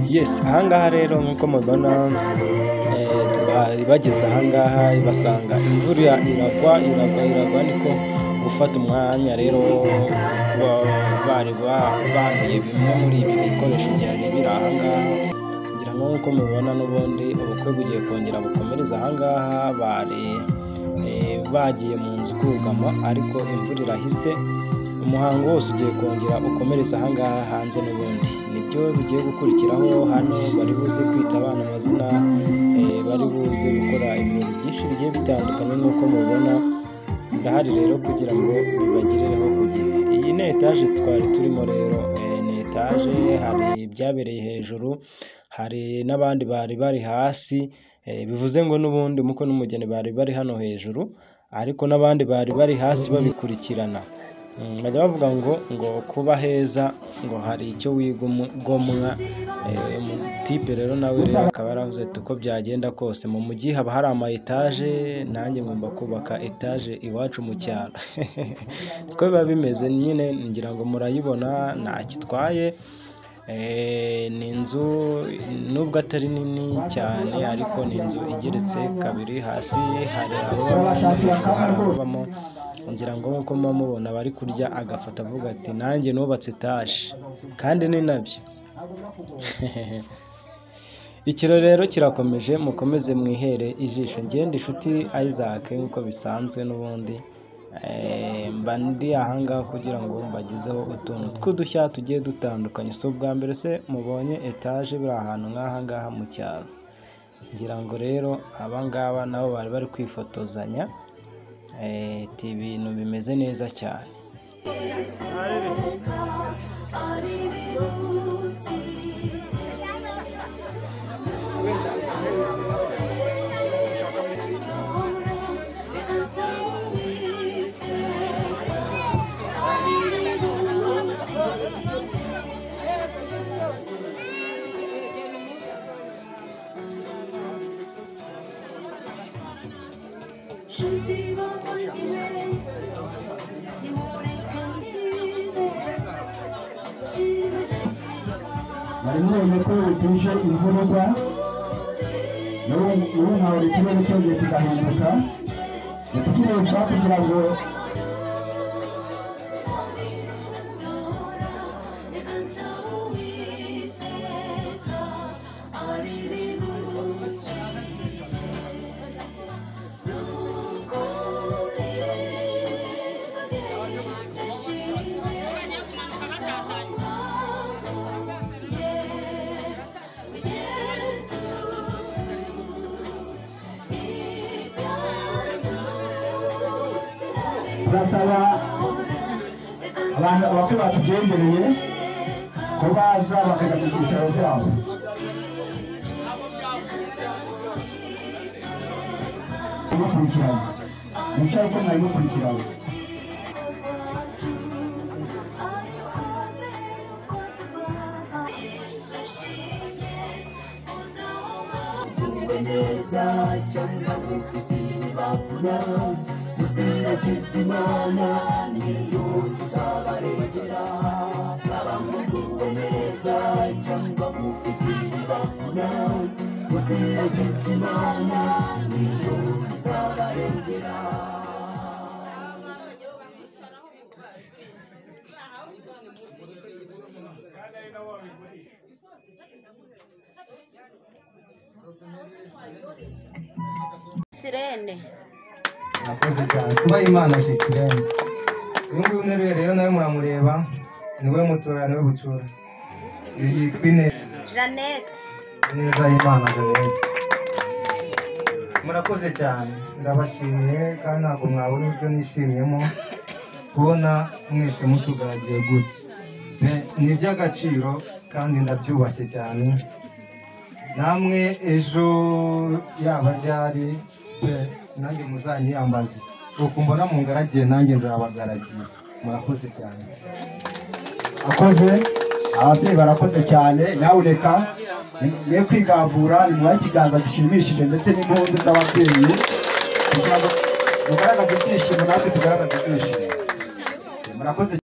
Yes, ahangaha rero nkuko mubibona bageze ahangaha basanga imvura iragwa niko gufata umwanya rero kuba bari bahuye bimwe muri ibi bikoresho byari biri ahangaha ngira ngo nkuko mubibona n'ubundi ubukwe bugiye kongera bukomereza ahangaha bari bagiye mu nzu kugama ariko imvura irahise umuhango wose ugiye kongera ukomereza ahangaha hanze n'ubundi nibyo bigiye gukurikiraho hano bari buze kwita abana amazina bari buze gukora ibintu byinshi bigiye bitandukanye nk'uko mubibona ndahari rero kugira ngo bibagerereho ku gihe. Iyi ni etaje twari turimo rero ni etaje hari ibyabereye hejuru hari n'abandi bari hasi bivuze ngo n'ubundi umukwe n'umugeni bari hano hejuru ariko n'abandi bari hasi babikurikirana bajya bavuga ngo kuba heza ngo hari icyo wigomwa tipe rero nawe rero akaba yaravuze uko byagenda kose mu mujyi haba hari ama etaje nanjye ngomba kubaka etaje iwacu mu cyaro uko biba bimeze nyine ngira ngo murayibona ntakitwaye ni inzu nubwo atari nini cyane ariko ni inzu igeretse kabiri hasi hari ababamo ngira ngo nkuko mubona bari kurya agafata avuga ati nanjye nubatse etaje kandi ni nabyo ikiro rero kirakomeje mukomeze mwihere ijisho ngende inshuti Isaac nkuko bisanzwe n'ubundi mba ndi ahangaha kugira ngo mbagezeho utuntu tw'udushya tugiye dutandukanye so bwa mbere se mubonye etaje biri ahantu nk'ahangaha mu cyaro ngira ngo rero abangaba nabo bari kwifotozanya ibintu bimeze neza cyane Barimo ko bituje imvurwa n'ubu ntawe ikibazo cyongeye kigahinduka tukirebwa kugira ngo turasaba abantu abakwe batugendereye ko baza bakajya mu byicaro byabo. Mukurikirana mwicaye uko mwari mukurikirana. Sirene. Nakoze cyane kuba Imana Sirene. Uyu nguyu uneruye rero nawe muramureba niwe mutoya niwe bucura. Yitwa Jeannette. Neza Imana Jeannette. Murakoze cyane ndabashimiye kandi ntabwo mwabona ibyo nishimiyemo kubona mwese mutugaragiye gutya. Ni iby'agaciro kandi ndabyubashye cyane. Namwe ejo yaba ryari nanjye muzanyiyambaze uko mbona mungaragiye nanjye nzabagaragiye. Murakoze cyane. Akoze ababyeyi barakoze cyane. Nawe reka niyo kwigavura nyuma y'ikiganza gishimishije ndetse n'impundu z'ababyeyi kugira ngo mugaragaze ibyishimo natwe tugaragaze ibyishimo. Murakoze.